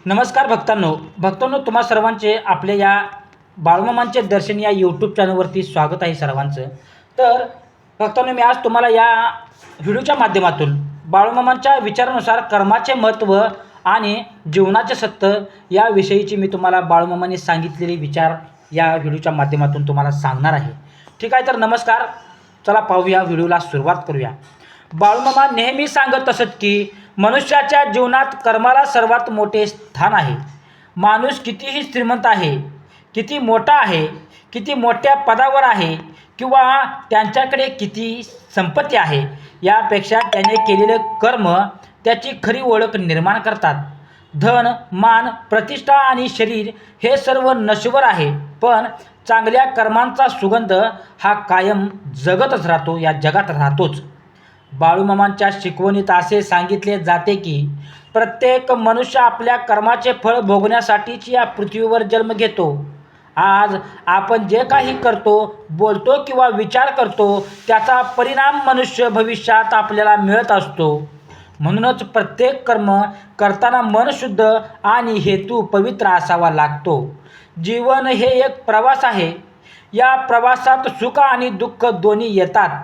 नमस्कार भक्तांनो तुम्हा सर्वांचे आपल्या या बाळूमामांचे दर्शन या यूट्यूब चॅनलवरती स्वागत आहे सर्वांचं. तर भक्तांनो, मी आज तुम्हाला या व्हिडिओच्या माध्यमातून बाळूमामांच्या विचारानुसार कर्माचे महत्त्व आणि जीवनाचे सत्य याविषयीची मी तुम्हाला बाळूमामांनी सांगितलेले विचार या व्हिडिओच्या माध्यमातून तुम्हाला सांगणार आहे. ठीक आहे, तर नमस्कार, चला पाहूया, व्हिडिओला सुरुवात करूया. बाळूमामा नेहमी सांगत असत की मनुष्याच्या जीवनात कर्माला सर्वात मोठे स्थान आहे. माणूस कितीही श्रीमंत आहे, किती मोठा आहे, किती मोठ्या पदावर आहे किंवा त्यांच्याकडे किती संपत्ती आहे, यापेक्षा त्याने केलेले कर्म त्याची खरी ओळख निर्माण करतात. धन, मान, प्रतिष्ठा आणि शरीर हे सर्व नश्वर आहे, पण चांगल्या कर्मांचा सुगंध हा कायम जगतच राहतो, या जगात राहतोच. बाळूमामांच्या शिकवणीत असे सांगितले जाते की प्रत्येक मनुष्य आपल्या कर्माचे फळ भोगण्यासाठीच या पृथ्वीवर जन्म घेतो. आज आपण जे काही करतो, बोलतो किंवा विचार करतो त्याचा परिणाम मनुष्य भविष्यात आपल्याला मिळत असतो. म्हणूनच प्रत्येक कर्म करताना मन शुद्ध आणि हेतू पवित्र असावा लागतो. जीवन हे एक प्रवास आहे. या प्रवासात सुख आणि दुःख दोन्ही येतात.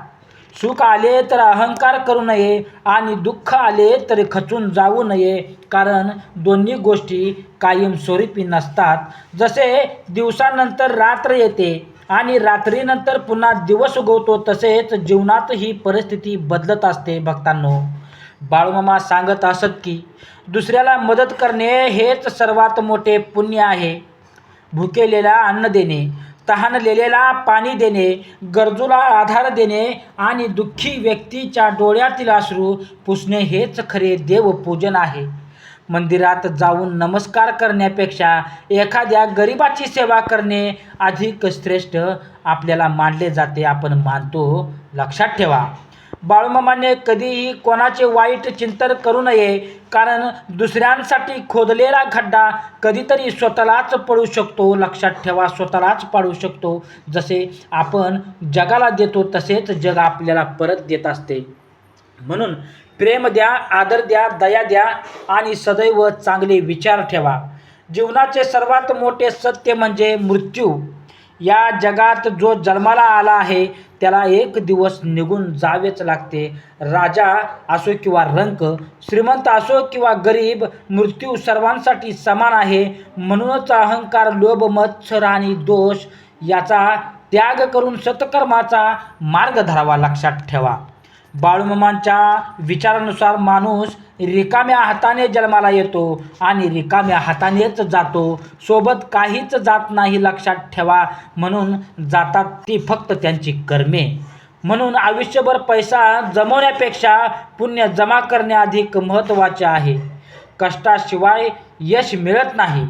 सुख आले तर अहंकार करू नये आणि दुःख आले तर खचून जाऊ नये, कारण दोन्ही गोष्टी कायमस्वरूपी नसतात. जसे दिवसानंतर रात्र येते आणि रात्रीनंतर पुन्हा दिवस उगवतो, तसेच जीवनात ही परिस्थिती बदलत असते. भक्तांनो, बाळूमामा सांगत असत की दुसऱ्याला मदत करणे हेच सर्वात मोठे पुण्य आहे. भुकेलेला अन्न देणे, तहानलेलेला पाणी देणे, गरजूला आधार देणे आणि दुःखी व्यक्तीच्या डोळ्यातील अश्रू पुसणे हेच खरे देवपूजन आहे. मंदिरात जाऊन नमस्कार करण्यापेक्षा एखाद्या गरिबाची सेवा करणे अधिक श्रेष्ठ आपल्याला मानले जाते, आपण मानतो. लक्षात ठेवा, बाळूमामाने कधीही कोणाचे वाईट चिंतन करू नये, कारण दुसऱ्यांसाठी खोदलेला खड्डा कधीतरी स्वतःलाच पडू शकतो. लक्षात ठेवा, स्वतःलाच पाडू शकतो. जसे आपण जगाला देतो तसेच जग आपल्याला परत देत असते. म्हणून प्रेम द्या, आदर द्या, दया द्या आणि सदैव चांगले विचार ठेवा. जीवनाचे सर्वात मोठे सत्य म्हणजे मृत्यू. या जगात जो जन्माला आला आहे त्याला एक दिवस निघून जावेच लागते. राजा असो किंवा रंक, श्रीमंत असो किंवा गरीब, मृत्यू सर्वांसाठी समान आहे. म्हणूनच अहंकार, लोभ, मत्सर आणि दोष याचा त्याग करून सत्कर्माचा मार्ग धरावा. लक्षात ठेवा, बाळूमामांच्या विचारानुसार माणूस रिकाम्या हाताने जन्माला येतो आणि रिकाम्या हातानेच जातो, सोबत काहीच जात नाही. लक्षात ठेवा, म्हणून जातात ती फक्त त्यांची कर्मे. म्हणून आयुष्यभर पैसा जमवण्यापेक्षा पुण्य जमा करणे अधिक महत्त्वाचे आहे. कष्टाशिवाय यश मिळत नाही.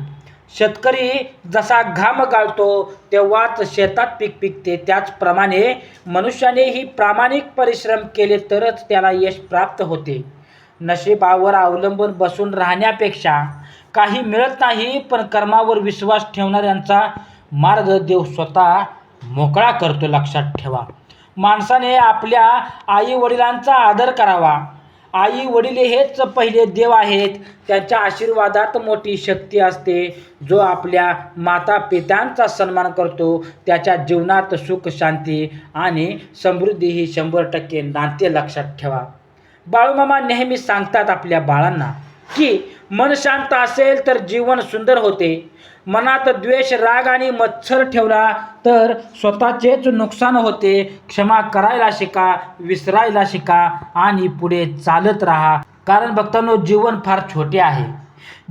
शेतकरी जसा घाम गाळतो तेव्हाच शेतात पीक पिकते, त्याचप्रमाणे मनुष्यानेही प्रामाणिक परिश्रम केले तरच त्याला यश प्राप्त होते. नशिबावर अवलंबून बसून राहण्यापेक्षा काही मिळत नाही, पण कर्मावर विश्वास ठेवणाऱ्यांचा मार्ग देव स्वतः मोकळा करतो. लक्षात ठेवा, माणसाने आपल्या आई वडिलांचा आदर करावा. आई वडील हेच पहिले देव आहेत. त्यांच्या आशीर्वादात मोठी शक्ती असते. जो आपल्या माता पित्यांचा सन्मान करतो त्याच्या जीवनात सुख, शांती आणि समृद्धी ही 100% नांदते. लक्षात ठेवा, बाळूमामा नेहमी सांगतात आपल्या बाळांना की मन शांत असेल तर जीवन सुंदर होते. मनात द्वेष, राग आणि मत्सर ठेवला तर स्वतःचेच नुकसान होते. क्षमा करायला शिका, विसरायला शिका आणि पुढे चालत राहा, कारण भक्तांनो, जीवन फार छोटे आहे.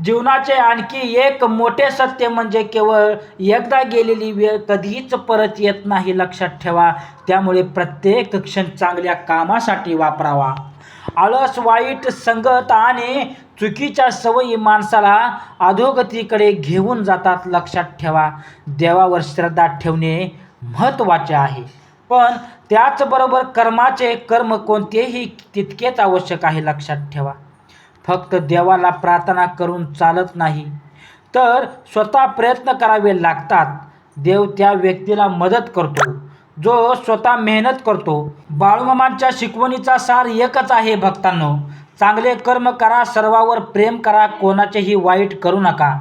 जीवनाचे आणखी एक मोठे सत्य म्हणजे केवळ एकदा गेलेली वेळ कधीच परत येत नाही. लक्षात ठेवा, त्यामुळे प्रत्येक क्षण चांगल्या कामासाठी वापरावा. आळस, वाईट संगत आणि चुकीच्या सवयी माणसाला अधोगतीकडे घेऊन जातात. लक्षात ठेवा, देवावर श्रद्धा ठेवणे महत्त्वाचे आहे, पण त्याचबरोबर कर्म कोणतेही तितकेच आवश्यक आहे. लक्षात ठेवा, फक्त देवाला प्रार्थना करून चालत नाही, तर स्वतः प्रयत्न करावे लागतात. देव त्या व्यक्तीला मदत करतो जो स्वतः मेहनत करतो. बाळूमामांच्या शिकवणीचा सार एकच आहे भक्तांनो, चांगले कर्म करा, सर्वावर प्रेम करा, कोणाचेही वाईट करू नका,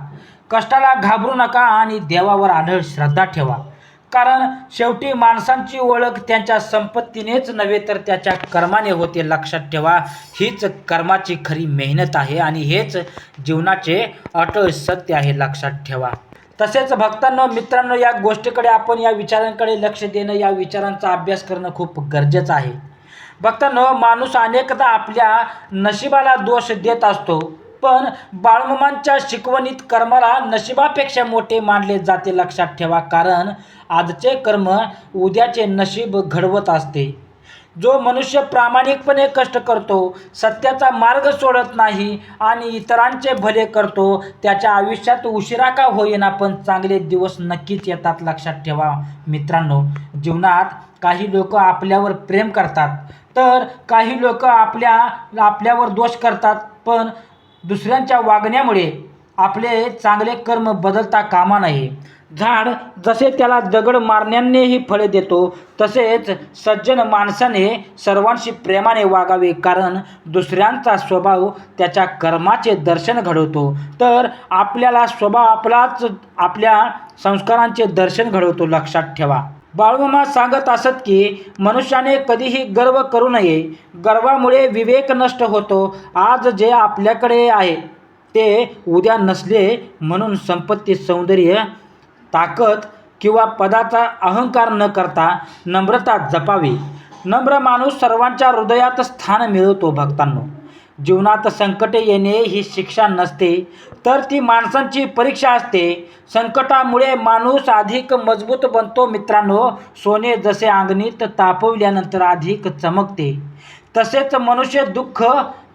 कष्टाला घाबरू नका आणि देवावर अढळ श्रद्धा ठेवा. कारण शेवटी माणसांची ओळख त्यांच्या संपत्तीनेच नव्हे तर त्याच्या कर्माने होते. लक्षात ठेवा, हीच कर्माची खरी मेहनत आहे आणि हेच जीवनाचे अटळ सत्य आहे. लक्षात ठेवा. तसेच भक्तांनो, मित्रांनो, या गोष्टीकडे आपण या विचारांकडे लक्ष देणं, या विचारांचा अभ्यास करणं खूप गरजेचं आहे. भक्तांनो, माणूस अनेकदा आपल्या नशिबाला दोष देत असतो, पण बाळमामांच्या शिकवणीत कर्माला नशिबापेक्षा मोठे मानले जाते. लक्षात ठेवा, कारण आजचे कर्म उद्याचे नशीब घडवत असते. जो मनुष्य प्रामाणिकपणे कष्ट करतो, सत्याचा मार्ग सोडत नाही आणि इतरांचे भले करतो, त्याच्या आयुष्यात उशिरा का होईना पण चांगले दिवस नक्कीच येतात. लक्षात ठेवा मित्रांनो, जीवनात काही लोक आपल्यावर प्रेम करतात, तर काही लोक आपल्यावर दोष करतात. पण दुसऱ्यांच्या वागण्यामुळे आपले चांगले कर्म बदलता कामा नये. झाड जसे त्याला दगड मारण्यानेही फळे देतो, तसेच सज्जन माणसाने सर्वांशी प्रेमाने वागावे, कारण दुसऱ्यांचा स्वभाव त्याच्या कर्माचे दर्शन घडवतो, तर आपल्याला स्वभाव आपलाच आपल्या संस्कारांचे दर्शन घडवतो. लक्षात ठेवा. बाळमामा सांगत असत की मनुष्याने कधीही गर्व करू नये. गर्वामुळे विवेक नष्ट होतो. आज जे आपल्याकडे आहे ते उद्या नसले, म्हणून संपत्ती, सौंदर्य, ताकद किंवा पदाचा अहंकार न करता नम्रता जपावी. नम्र माणूस सर्वांच्या हृदयात स्थान मिळवतो. भक्तांनो, जीवनात संकटे येणे ही शिक्षा नसते, तर ती माणसांची परीक्षा असते. संकटामुळे माणूस अधिक मजबूत बनतो. मित्रांनो, सोने जसे अंगणीत तापविल्यानंतर अधिक चमकते, तसेच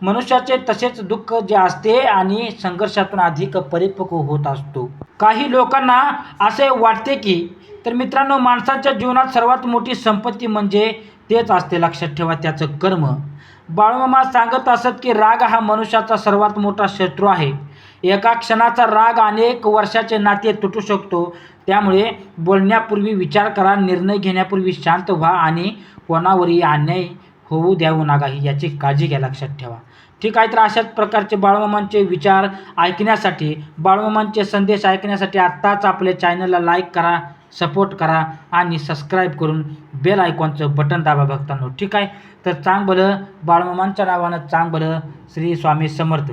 मनुष्याचे तसेच दुःख जे असते आणि संघर्षातून अधिक परिपक्व होत असतो. काही लोकांना असे वाटते की, तर मित्रांनो, माणसाच्या जीवनात सर्वात मोठी संपत्ती म्हणजे तेच असते. लक्षात ठेवा, त्याचं कर्म. बाळमामा सांगत असत की राग हा मनुष्याचा सर्वात मोठा शत्रू आहे. एका क्षणाचा राग अनेक वर्षाचे नाते तुटू शकतो. त्यामुळे बोलण्यापूर्वी विचार करा, निर्णय घेण्यापूर्वी शांत व्हा आणि कोणावरही अन्याय होऊ द्यावू नका, याची काळजी घ्या. लक्षात ठेवा. ठीक आहे, तर अशाच प्रकारचे बाळमामांचे विचार ऐकण्यासाठी, बाळमामांचे संदेश ऐकण्यासाठी आत्ताच आपल्या चॅनलला लाईक करा, सपोर्ट करा आणि सबस्क्राईब करून बेल आयकॉनचं बटन दाबा. भक्तांनो, ठीक आहे, तर चांग भलं, बाळमामांच्या नावानं चांग भलं. श्री स्वामी समर्थ.